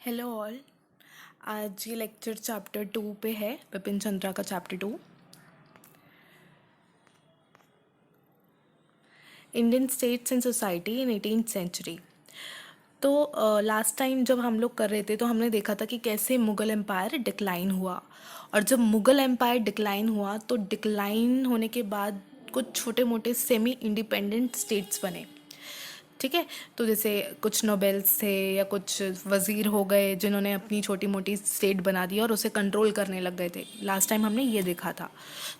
Hello all. आज ये lecture chapter 2 पे है, बिपिन चंद्रा का chapter 2, Indian states and society in 18th century. तो लास्ट टाइम जब हम लोग कर रहे थे तो हमने देखा था कि कैसे मुग़ल एम्पायर डिक्लाइन हुआ। और जब मुग़ल एम्पायर डिक्लाइन हुआ तो डिक्लाइन होने के बाद कुछ छोटे मोटे सेमी इंडिपेंडेंट स्टेट्स बने। ठीक है, तो जैसे कुछ नोबेल्स थे या कुछ वज़ीर हो गए जिन्होंने अपनी छोटी मोटी स्टेट बना दी और उसे कंट्रोल करने लग गए थे। लास्ट टाइम हमने ये देखा था।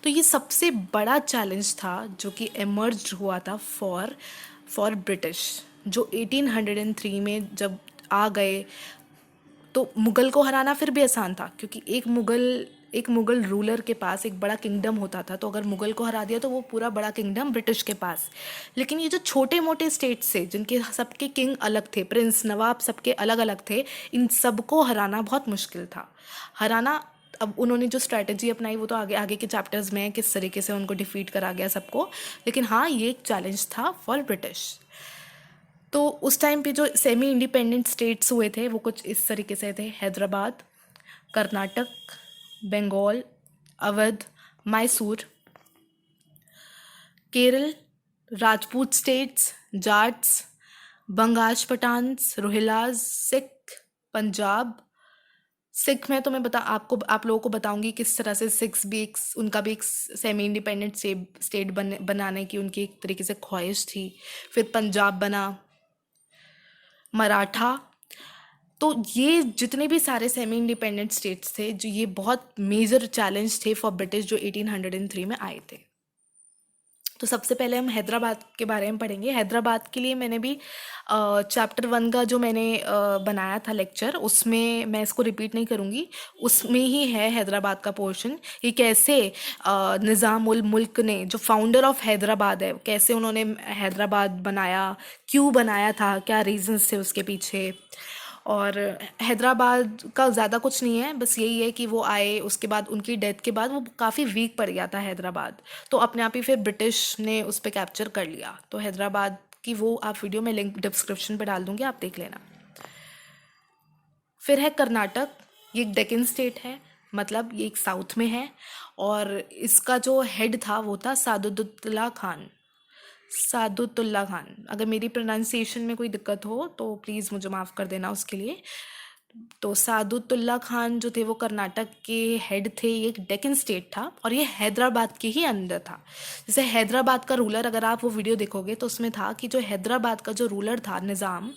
तो ये सबसे बड़ा चैलेंज था जो कि एमर्ज हुआ था फॉर ब्रिटिश, जो 1803 में जब आ गए। तो मुग़ल को हराना फिर भी आसान था, क्योंकि एक मुग़ल रूलर के पास एक बड़ा किंगडम होता था। तो अगर मुग़ल को हरा दिया तो वो पूरा बड़ा किंगडम ब्रिटिश के पास। लेकिन ये जो छोटे मोटे स्टेट्स थे जिनके सबके किंग अलग थे, प्रिंस नवाब सबके अलग अलग थे, इन सबको हराना बहुत मुश्किल था। हराना, अब उन्होंने जो स्ट्रैटेजी अपनाई वो तो आगे आगे के चैप्टर्स में है, किस तरीके से उनको डिफीट करा गया सबको। लेकिन हाँ, ये एक चैलेंज था फॉर ब्रिटिश। तो उस टाइम पे जो सेमी इंडिपेंडेंट स्टेट्स हुए थे वो कुछ इस तरीके से थे: हैदराबाद, कर्नाटक, बंगाल, अवध, मैसूर, केरल, राजपूत स्टेट्स, जाट्स, बंगाश पठान्स, रोहिलाज, सिख, पंजाब। सिख में तो मैं आप लोगों को बताऊंगी किस तरह से सिख्स भी उनका भी एक सेमी इंडिपेंडेंट स्टेट बनाने की उनकी एक तरीके से ख्वाहिश थी। फिर पंजाब बना, मराठा। तो ये जितने भी सारे सेमी इंडिपेंडेंट स्टेट्स थे, जो ये बहुत मेजर चैलेंज थे फॉर ब्रिटिश, जो 1803 में आए थे। तो सबसे पहले हम हैदराबाद के बारे में पढ़ेंगे। हैदराबाद के लिए मैंने भी चैप्टर 1 का जो मैंने बनाया था लेक्चर, उसमें मैं इसको रिपीट नहीं करूँगी, उसमें ही है हैदराबाद का पोर्शन। ये कैसे निज़ाम उल मुल्क ने, जो फाउंडर ऑफ हैदराबाद है, कैसे उन्होंने हैदराबाद बनाया, क्यों बनाया था, क्या रीजंस थे उसके पीछे। और हैदराबाद का ज़्यादा कुछ नहीं है, बस यही है कि वो आए, उसके बाद उनकी डेथ के बाद वो काफ़ी वीक पड़ गया था हैदराबाद। तो अपने आप ही फिर ब्रिटिश ने उस पर कैप्चर कर लिया। तो हैदराबाद की वो आप वीडियो में लिंक डिस्क्रिप्शन पे डाल दूँगी, आप देख लेना। फिर है कर्नाटक। ये एक डेक्कन स्टेट है, मतलब ये एक साउथ में है। और इसका जो हेड था वो था सादुद्दौला खान। सादुतुल्ला खान। अगर मेरी प्रोनाउंसिएशन में कोई दिक्कत हो तो प्लीज़ मुझे माफ़ कर देना उसके लिए। तो सादुतुल्ला खान जो थे वो कर्नाटक के हेड थे। ये एक डेक्कन स्टेट था और ये हैदराबाद के ही अंदर था। जैसे हैदराबाद का रूलर, अगर आप वो वीडियो देखोगे तो उसमें था कि जो हैदराबाद का जो रूलर था निज़ाम,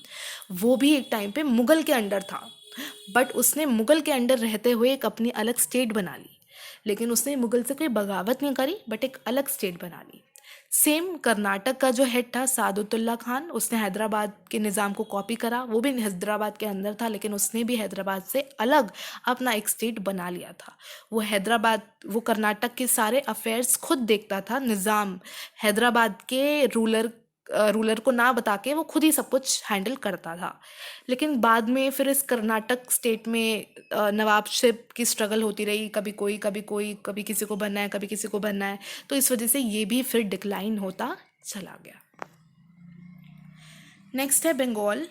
वो भी एक टाइम पे मुग़ल के अंडर था। बट उसने मुग़ल के अंडर रहते हुए एक अपनी अलग स्टेट बना ली। लेकिन उसने मुग़ल से कोई बगावत नहीं करी, बट एक अलग स्टेट बना ली। सेम कर्नाटक का जो हेड था सादुतुल्ला खान, उसने हैदराबाद के निज़ाम को कॉपी करा। वो भी हैदराबाद के अंदर था, लेकिन उसने भी हैदराबाद से अलग अपना एक स्टेट बना लिया था। वो कर्नाटक के सारे अफेयर्स खुद देखता था। निज़ाम हैदराबाद के रूलर को ना बता के वो खुद ही सब कुछ हैंडल करता था। लेकिन बाद में फिर इस कर्नाटक स्टेट में नवाबशिप की स्ट्रगल होती रही, कभी कोई कभी कोई, कभी किसी को बनना है कभी किसी को बनना है। तो इस वजह से ये भी फिर डिक्लाइन होता चला गया। नेक्स्ट है बंगाल।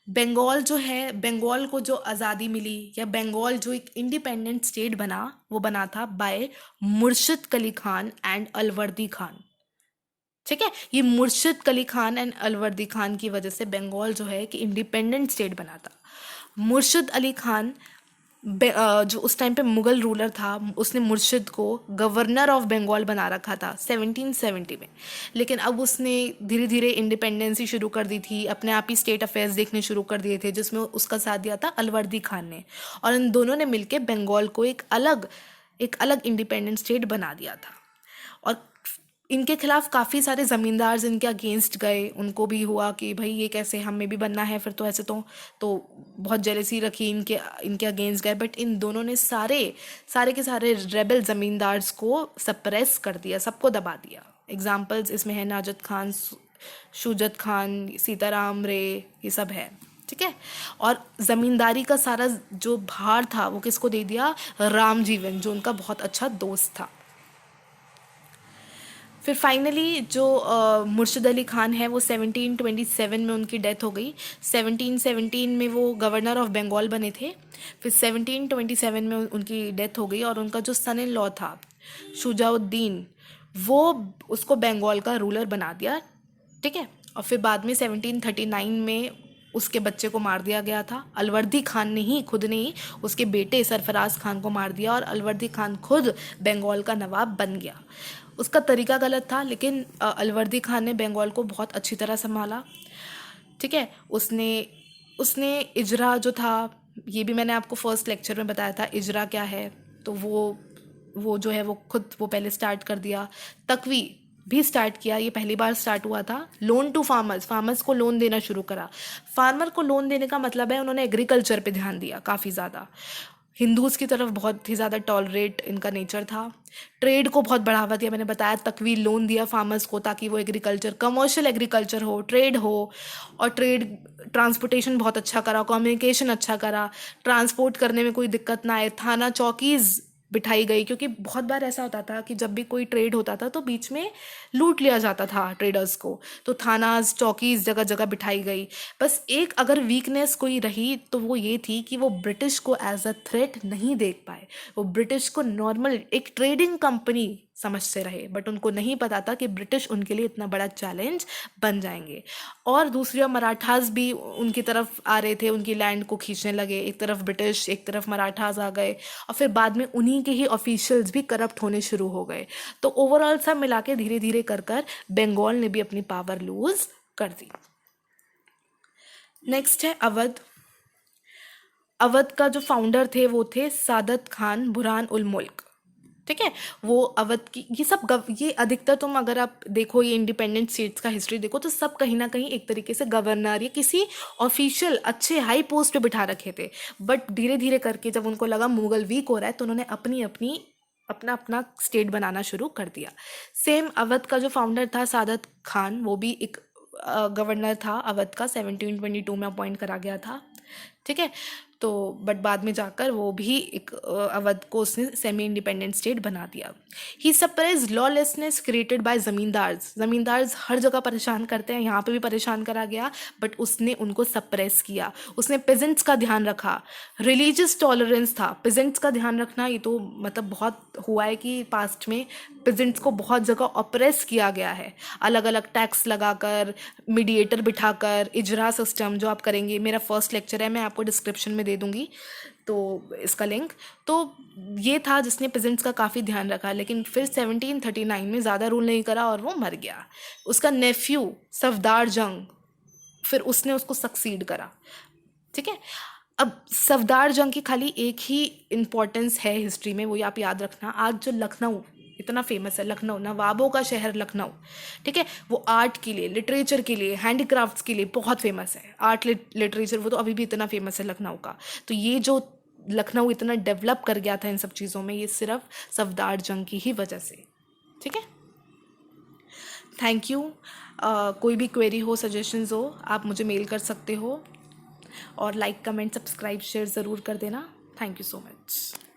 बंगाल जो है, बंगाल को जो आज़ादी मिली या बंगाल जो एक इंडिपेंडेंट स्टेट बना, वो बना था बाय मुर्शिद कली खान एंड अलवर्दी खान। ठीक है, ये मुर्शिद कली खान एंड अलवर्दी खान की वजह से बंगाल जो है कि इंडिपेंडेंट स्टेट बना था। मुर्शिद अली खान जो उस टाइम पे मुग़ल रूलर था, उसने मुर्शिद को गवर्नर ऑफ बंगाल बना रखा था 1770 में। लेकिन अब उसने धीरे धीरे इंडिपेंडेंसी शुरू कर दी थी, अपने आप ही स्टेट अफेयर्स देखने शुरू कर दिए थे, जिसमें उसका साथ दिया था अलवर्दी खान ने। और इन दोनों ने मिलकर बंगाल को एक अलग इंडिपेंडेंट स्टेट बना दिया था। और इनके खिलाफ काफ़ी सारे ज़मींदार इनके अगेंस्ट गए। उनको भी हुआ कि भाई ये कैसे, हमें भी बनना है फिर तो ऐसे। तो बहुत जेलसी रखी, इनके अगेंस्ट गए। बट इन दोनों ने सारे सारे के सारे रेबल ज़मींदार्स को सप्रेस कर दिया, सबको दबा दिया। एग्जाम्पल्स इसमें है नाजत खान, शुजत खान, सीताराम रे, ये सब है। ठीक है, और ज़मींदारी का सारा जो भार था वो किसको दे दिया? राम जीवन, जो उनका बहुत अच्छा दोस्त था। फिर फाइनली जो मुर्शिद अली खान है वो 1727 में उनकी डेथ हो गई। 1717 में वो गवर्नर ऑफ बंगाल बने थे। फिर 1727 में उनकी डेथ हो गई और उनका जो सन इन लॉ था शुजाउद्दीन, वो उसको बंगाल का रूलर बना दिया। ठीक है। और फिर बाद में 1739 में उसके बच्चे को मार दिया गया था। अलवर्दी खान ने ही खुद ने ही उसके बेटे सरफराज खान को मार दिया और अलवर्दी खान खुद बंगाल का नवाब बन गया। उसका तरीका गलत था, लेकिन अलवर्दी खान ने बंगाल को बहुत अच्छी तरह संभाला। ठीक है। उसने उसने इजरा जो था, ये भी मैंने आपको फर्स्ट लेक्चर में बताया था इजरा क्या है, तो वो जो है वो खुद वो पहले स्टार्ट कर दिया। तकवी भी स्टार्ट किया, ये पहली बार स्टार्ट हुआ था। लोन टू फार्मर्स, फार्मर्स को लोन देना शुरू करा। फार्मर को लोन देने का मतलब है उन्होंने एग्रीकल्चर पे ध्यान दिया काफ़ी ज़्यादा। हिंदूज़ की तरफ बहुत ही ज़्यादा टॉलरेट इनका नेचर था। ट्रेड को बहुत बढ़ावा दिया, मैंने बताया तकवी लोन दिया फार्मर्स को ताकि वो एग्रीकल्चर, कमर्शियल एग्रीकल्चर हो, ट्रेड हो। और ट्रेड ट्रांसपोर्टेशन बहुत अच्छा करा, कम्युनिकेशन अच्छा करा, ट्रांसपोर्ट करने में कोई दिक्कत ना आए। थाना चौकीज़ बिठाई गई, क्योंकि बहुत बार ऐसा होता था कि जब भी कोई ट्रेड होता था तो बीच में लूट लिया जाता था ट्रेडर्स को, तो थानाज चौकीज़ जगह जगह बिठाई गई। बस एक अगर वीकनेस कोई रही तो वो ये थी कि वो ब्रिटिश को एज अ थ्रेट नहीं देख पाए। वो ब्रिटिश को नॉर्मल एक ट्रेडिंग कंपनी समझते रहे, बट उनको नहीं पता था कि ब्रिटिश उनके लिए इतना बड़ा चैलेंज बन जाएंगे। और दूसरी ओर मराठास भी उनकी तरफ आ रहे थे, उनकी लैंड को खींचने लगे। एक तरफ ब्रिटिश, एक तरफ मराठास आ गए, और फिर बाद में उन्हीं के ही ऑफिशियल्स भी करप्ट होने शुरू हो गए। तो ओवरऑल सब मिला के धीरे धीरे कर बंगाल ने भी अपनी पावर लूज कर दी। नेक्स्ट है अवध। अवध का जो फाउंडर थे वो थे सादत खान बुरहान उल मुल्क। ठीक है। वो अवध की ये सब ये अधिकतर तुम अगर आप देखो ये इंडिपेंडेंट स्टेट्स का हिस्ट्री देखो तो सब कहीं ना कहीं एक तरीके से गवर्नर या किसी ऑफिशियल अच्छे हाई पोस्ट पे बिठा रखे थे। बट धीरे धीरे करके जब उनको लगा मुगल वीक हो रहा है तो उन्होंने अपना अपना स्टेट बनाना शुरू कर दिया। सेम अवध का जो फाउंडर था सादत खान, वो भी एक गवर्नर था अवध का, 1722 में अपॉइंट करा गया था। ठीक है। तो बट बाद में जाकर वो भी एक अवध को उसने सेमी इंडिपेंडेंट स्टेट बना दिया। ही suppress lawlessness created by zamindars हर जगह परेशान करते हैं, यहाँ पे भी परेशान करा गया, बट उसने उनको सप्रेस किया। उसने पेजेंट्स का ध्यान रखा। रिलीजियस टॉलरेंस था। पेजेंट्स का ध्यान रखना ये तो मतलब बहुत हुआ है कि पास्ट में पेजेंट्स को बहुत जगह ऑप्रेस किया गया है, अलग अलग टैक्स लगाकर, मीडिएटर बिठाकर, इजरा सिस्टम जो आप करेंगे, मेरा फर्स्ट लेक्चर है, मैं आपको डिस्क्रिप्शन में दे दूंगी तो इसका लिंक। तो ये था जिसने पेजेंट्स का काफ़ी ध्यान रखा, लेकिन फिर 1739 में ज़्यादा रूल नहीं करा और वो मर गया। उसका नेफ्यू सफदार जंग, फिर उसने उसको सक्सीड करा। ठीक है। अब सफदार जंग की खाली एक ही इम्पोर्टेंस है हिस्ट्री में, वो आप याद रखना। आज जो लखनऊ इतना फेमस है, लखनऊ नवाबों का शहर लखनऊ, ठीक है, वो आर्ट के लिए, लिटरेचर के लिए, हैंडीक्राफ्ट्स के लिए बहुत फेमस है। आर्ट लिटरेचर वो तो अभी भी इतना फेमस है लखनऊ का। तो ये जो लखनऊ इतना डेवलप कर गया था इन सब चीज़ों में, ये सिर्फ सफदार जंग की ही वजह से। ठीक है। Thank you. कोई भी क्वेरी हो, सजेशंस हो, आप मुझे मेल कर सकते हो। और लाइक, कमेंट, सब्सक्राइब, शेयर ज़रूर कर देना। Thank you so much.